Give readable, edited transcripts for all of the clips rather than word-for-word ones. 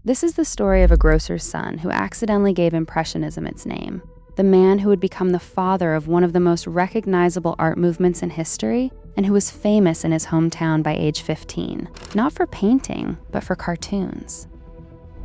This is the story of a grocer's son who accidentally gave Impressionism its name, the man who would become the father of one of the most recognizable art movements in history, and who was famous in his hometown by age 15, not for painting, but for cartoons.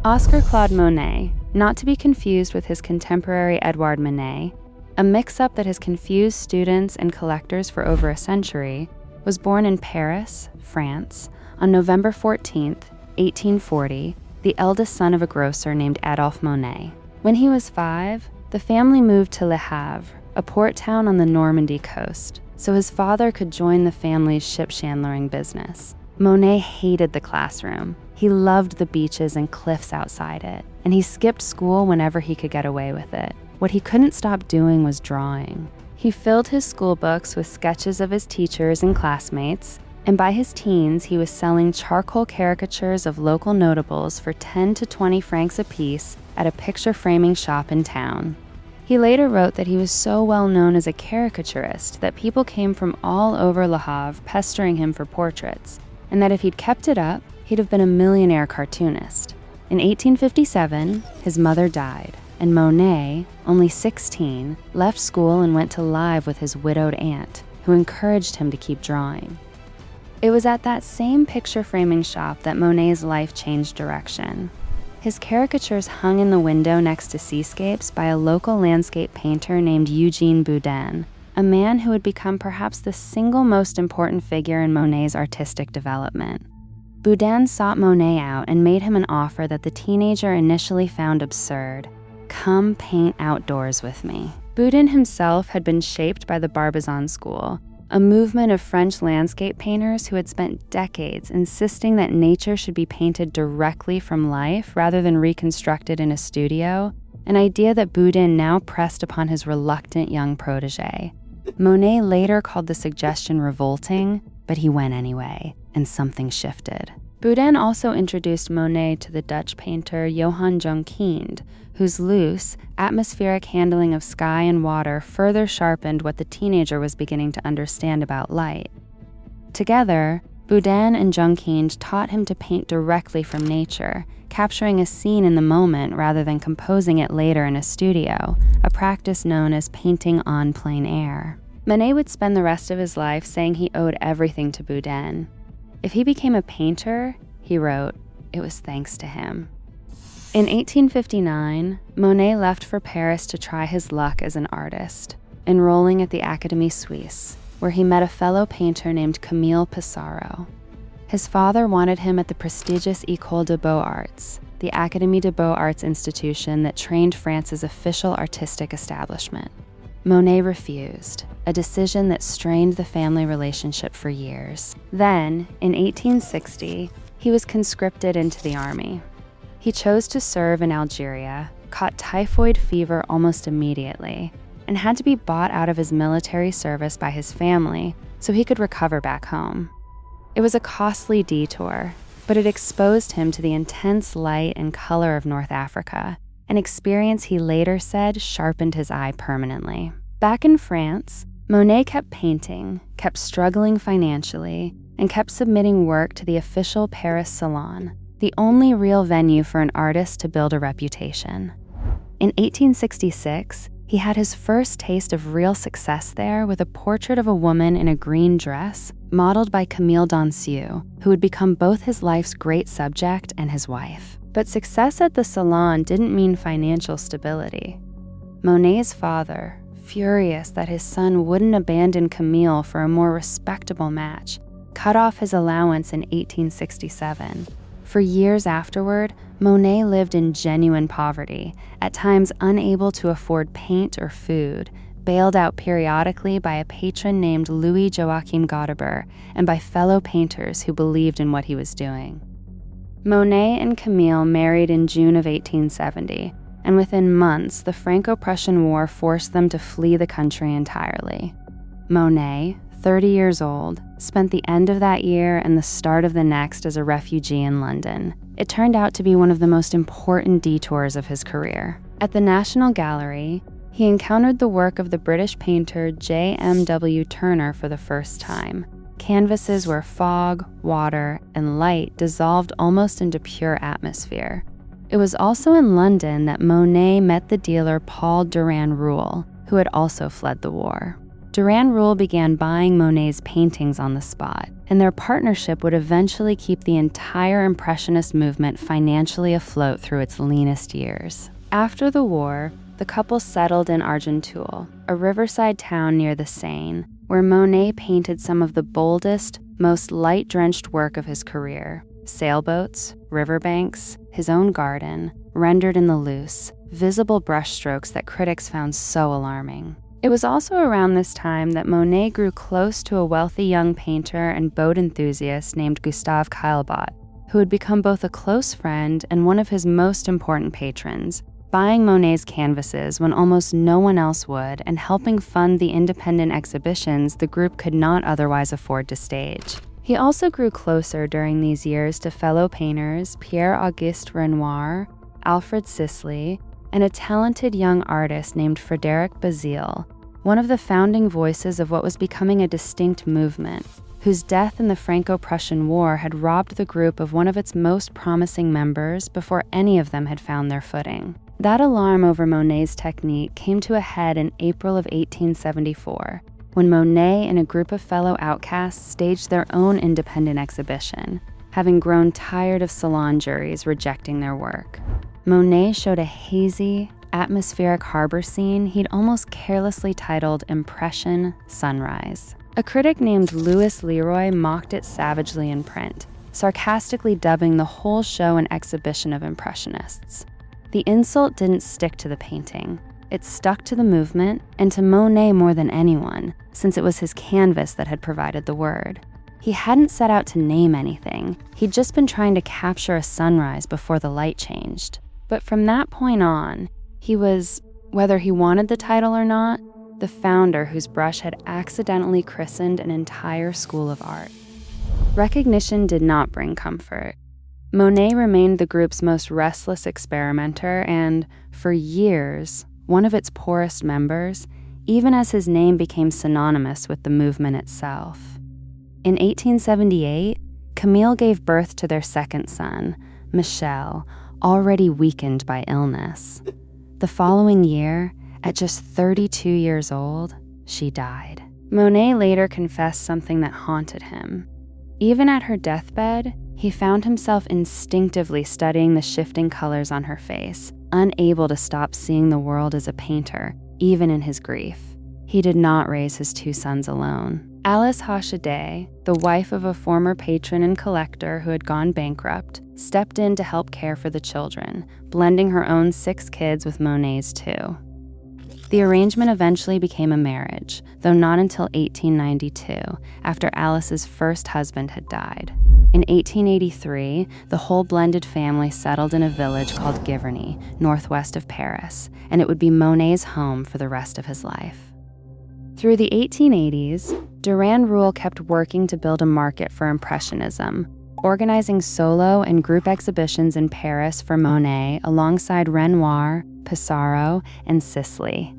Oscar Claude Monet, not to be confused with his contemporary Edouard Manet, a mix-up that has confused students and collectors for over a century, was born in Paris, France, on November 14, 1840, the eldest son of a grocer named Adolphe Monet. When he was 5, the family moved to Le Havre, a port town on the Normandie coast, so his father could join the family's ship-chandlering business. Monet hated the classroom. He loved the beaches and cliffs outside it, and he skipped school whenever he could get away with it. What he couldn't stop doing was drawing. He filled his school books with sketches of his teachers and classmates, and by his teens, he was selling charcoal caricatures of local notables for 10 to 20 francs apiece at a picture framing shop in town. He later wrote that he was so well known as a caricaturist that people came from all over Le Havre pestering him for portraits, and that if he'd kept it up, he'd have been a millionaire cartoonist. In 1857, his mother died, and Monet, only 16, left school and went to live with his widowed aunt, who encouraged him to keep drawing. It was at that same picture framing shop that Monet's life changed direction. His caricatures hung in the window next to seascapes by a local landscape painter named Eugène Boudin, a man who would become perhaps the single most important figure in Monet's artistic development. Boudin sought Monet out and made him an offer that the teenager initially found absurd. Come paint outdoors with me. Boudin himself had been shaped by the Barbizon School, a movement of French landscape painters who had spent decades insisting that nature should be painted directly from life rather than reconstructed in a studio, an idea that Boudin now pressed upon his reluctant young protege. Monet later called the suggestion revolting, but he went anyway, and something shifted. Boudin also introduced Monet to the Dutch painter Johann Jonkind, whose loose, atmospheric handling of sky and water further sharpened what the teenager was beginning to understand about light. Together, Boudin and Jonkind taught him to paint directly from nature, capturing a scene in the moment rather than composing it later in a studio, a practice known as painting on plein air. Monet would spend the rest of his life saying he owed everything to Boudin. If he became a painter, he wrote, it was thanks to him. In 1859, Monet left for Paris to try his luck as an artist, enrolling at the Académie Suisse, where he met a fellow painter named Camille Pissarro. His father wanted him at the prestigious École des Beaux-Arts, the Académie des Beaux-Arts institution that trained France's official artistic establishment. Monet refused, a decision that strained the family relationship for years. Then, in 1860, he was conscripted into the army. He chose to serve in Algeria, caught typhoid fever almost immediately, and had to be bought out of his military service by his family so he could recover back home. It was a costly detour, but it exposed him to the intense light and color of North Africa, an experience he later said sharpened his eye permanently. Back in France, Monet kept painting, kept struggling financially, and kept submitting work to the official Paris Salon, the only real venue for an artist to build a reputation. In 1866, he had his first taste of real success there with a portrait of a woman in a green dress modeled by Camille Doncieux, who would become both his life's great subject and his wife. But success at the Salon didn't mean financial stability. Monet's father, furious that his son wouldn't abandon Camille for a more respectable match, cut off his allowance in 1867. For years afterward, Monet lived in genuine poverty, at times unable to afford paint or food, bailed out periodically by a patron named Louis Joachim Godebert and by fellow painters who believed in what he was doing. Monet and Camille married in June of 1870, and within months, the Franco-Prussian War forced them to flee the country entirely. Monet, 30 years old, spent the end of that year and the start of the next as a refugee in London. It turned out to be one of the most important detours of his career. At the National Gallery, he encountered the work of the British painter J.M.W. Turner for the first time. Canvases where fog, water, and light dissolved almost into pure atmosphere. It was also in London that Monet met the dealer Paul Durand-Ruel, who had also fled the war. Durand-Ruel began buying Monet's paintings on the spot, and their partnership would eventually keep the entire Impressionist movement financially afloat through its leanest years. After the war, the couple settled in Argenteuil, a riverside town near the Seine, where Monet painted some of the boldest, most light-drenched work of his career: sailboats, riverbanks, his own garden, rendered in the loose, visible brushstrokes that critics found so alarming. It was also around this time that Monet grew close to a wealthy young painter and boat enthusiast named Gustave Caillebotte, who had become both a close friend and one of his most important patrons, buying Monet's canvases when almost no one else would and helping fund the independent exhibitions the group could not otherwise afford to stage. He also grew closer during these years to fellow painters Pierre-Auguste Renoir, Alfred Sisley, and a talented young artist named Frédéric Bazille, one of the founding voices of what was becoming a distinct movement, whose death in the Franco-Prussian War had robbed the group of one of its most promising members before any of them had found their footing. That alarm over Monet's technique came to a head in April of 1874, when Monet and a group of fellow outcasts staged their own independent exhibition, having grown tired of salon juries rejecting their work. Monet showed a hazy, atmospheric harbor scene he'd almost carelessly titled Impression Sunrise. A critic named Louis Leroy mocked it savagely in print, sarcastically dubbing the whole show an exhibition of Impressionists. The insult didn't stick to the painting. It stuck to the movement, and to Monet more than anyone, since it was his canvas that had provided the word. He hadn't set out to name anything. He'd just been trying to capture a sunrise before the light changed. But from that point on, he was, whether he wanted the title or not, the founder whose brush had accidentally christened an entire school of art. Recognition did not bring comfort. Monet remained the group's most restless experimenter and, for years, one of its poorest members, even as his name became synonymous with the movement itself. In 1878, Camille gave birth to their second son, Michel, already weakened by illness. The following year, at just 32 years old, she died. Monet later confessed something that haunted him. Even at her deathbed, he found himself instinctively studying the shifting colors on her face, unable to stop seeing the world as a painter, even in his grief. He did not raise his two sons alone. Alice Hoschedé, the wife of a former patron and collector who had gone bankrupt, stepped in to help care for the children, blending her own 6 kids with Monet's 2. The arrangement eventually became a marriage, though not until 1892, after Alice's first husband had died. In 1883, the whole blended family settled in a village called Giverny, northwest of Paris, and it would be Monet's home for the rest of his life. Through the 1880s, Durand-Ruel kept working to build a market for Impressionism, organizing solo and group exhibitions in Paris for Monet alongside Renoir, Pissarro, and Sisley.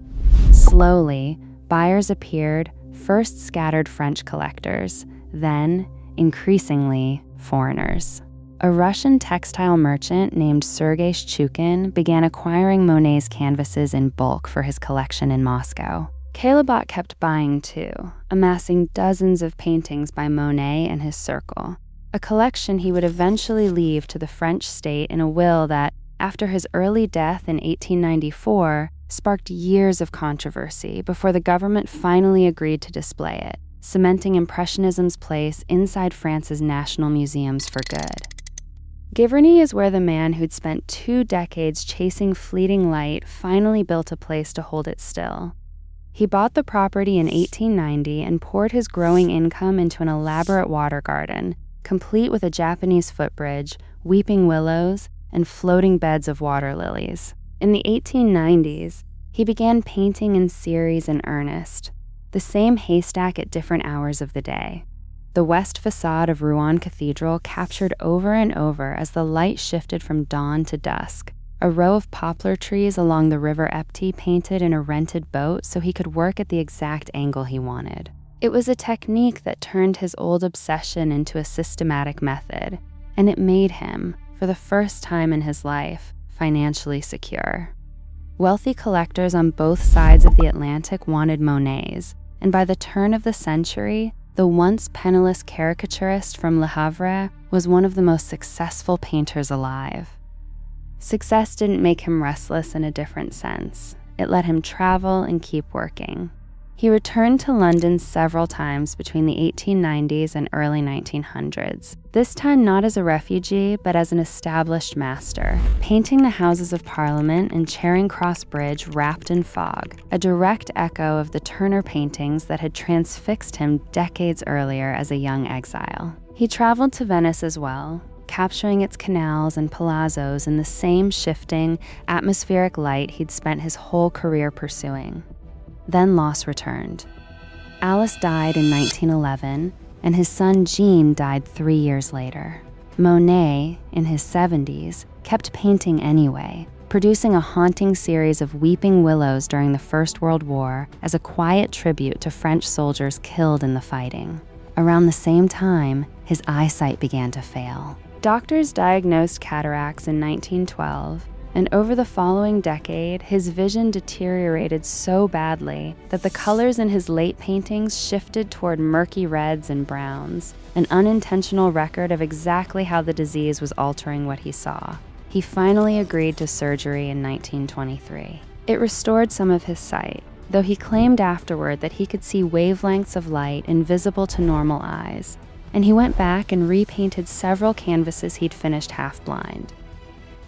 Slowly, buyers appeared, first scattered French collectors, then, increasingly, foreigners. A Russian textile merchant named Sergei Shchukin began acquiring Monet's canvases in bulk for his collection in Moscow. Caillebotte kept buying too, amassing dozens of paintings by Monet and his circle, a collection he would eventually leave to the French state in a will that, after his early death in 1894, sparked years of controversy before the government finally agreed to display it, cementing Impressionism's place inside France's national museums for good. Giverny is where the man who'd spent 2 decades chasing fleeting light finally built a place to hold it still. He bought the property in 1890 and poured his growing income into an elaborate water garden, complete with a Japanese footbridge, weeping willows, and floating beds of water lilies. In the 1890s, he began painting in series in earnest, the same haystack at different hours of the day. The west facade of Rouen Cathedral captured over and over as the light shifted from dawn to dusk. A row of poplar trees along the River Epte painted in a rented boat so he could work at the exact angle he wanted. It was a technique that turned his old obsession into a systematic method, and it made him, for the first time in his life, financially secure. Wealthy collectors on both sides of the Atlantic wanted Monets, and by the turn of the century, the once penniless caricaturist from Le Havre was one of the most successful painters alive. Success didn't make him restless in a different sense. It let him travel and keep working. He returned to London several times between the 1890s and early 1900s, this time not as a refugee, but as an established master, painting the Houses of Parliament and Charing Cross Bridge wrapped in fog, a direct echo of the Turner paintings that had transfixed him decades earlier as a young exile. He traveled to Venice as well, capturing its canals and palazzos in the same shifting, atmospheric light he'd spent his whole career pursuing. Then loss returned. Alice died in 1911, and his son Jean died 3 years later. Monet, in his 70s, kept painting anyway, producing a haunting series of weeping willows during the First World War as a quiet tribute to French soldiers killed in the fighting. Around the same time, his eyesight began to fail. Doctors diagnosed cataracts in 1912, and over the following decade, his vision deteriorated so badly that the colors in his late paintings shifted toward murky reds and browns, an unintentional record of exactly how the disease was altering what he saw. He finally agreed to surgery in 1923. It restored some of his sight, though he claimed afterward that he could see wavelengths of light invisible to normal eyes, and he went back and repainted several canvases he'd finished half-blind.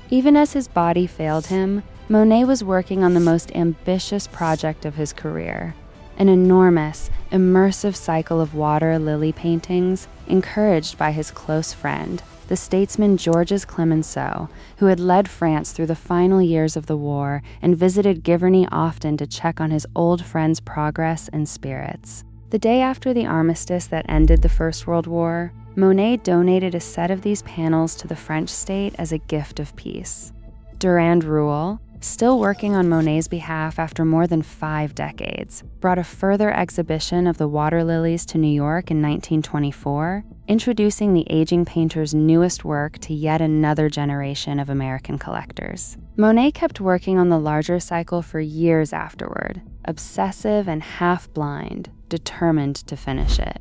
Even as his body failed him, Monet was working on the most ambitious project of his career, an enormous, immersive cycle of water lily paintings encouraged by his close friend, the statesman Georges Clemenceau, who had led France through the final years of the war and visited Giverny often to check on his old friend's progress and spirits. The day after the armistice that ended the First World War, Monet donated a set of these panels to the French state as a gift of peace. Durand Ruel, still working on Monet's behalf after more than 5 decades, brought a further exhibition of the water lilies to New York in 1924, introducing the aging painter's newest work to yet another generation of American collectors. Monet kept working on the larger cycle for years afterward, obsessive and half-blind, determined to finish it.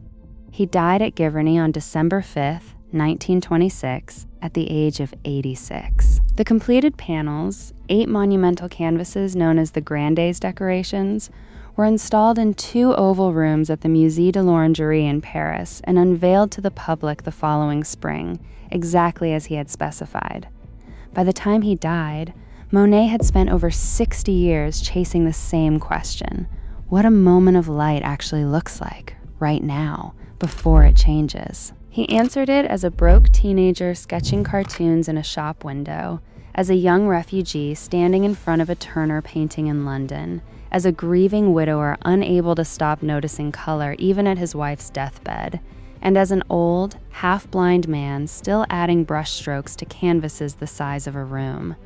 He died at Giverny on December 5th, 1926, at the age of 86. The completed panels, 8 monumental canvases known as the Grandes decorations, were installed in 2 oval rooms at the Musée de l'Orangerie in Paris and unveiled to the public the following spring, exactly as he had specified. By the time he died, Monet had spent over 60 years chasing the same question: what a moment of light actually looks like, right now, before it changes. He answered it as a broke teenager sketching cartoons in a shop window, as a young refugee standing in front of a Turner painting in London, as a grieving widower unable to stop noticing color even at his wife's deathbed, and as an old, half-blind man still adding brushstrokes to canvases the size of a room.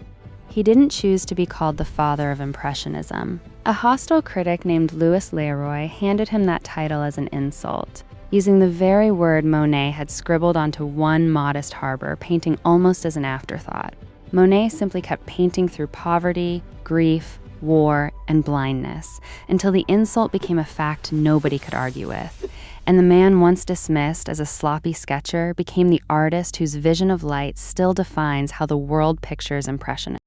He didn't choose to be called the father of Impressionism. A hostile critic named Louis Leroy handed him that title as an insult, using the very word Monet had scribbled onto one modest harbor, painting almost as an afterthought. Monet simply kept painting through poverty, grief, war, and blindness, until the insult became a fact nobody could argue with, and the man once dismissed as a sloppy sketcher became the artist whose vision of light still defines how the world pictures Impressionism.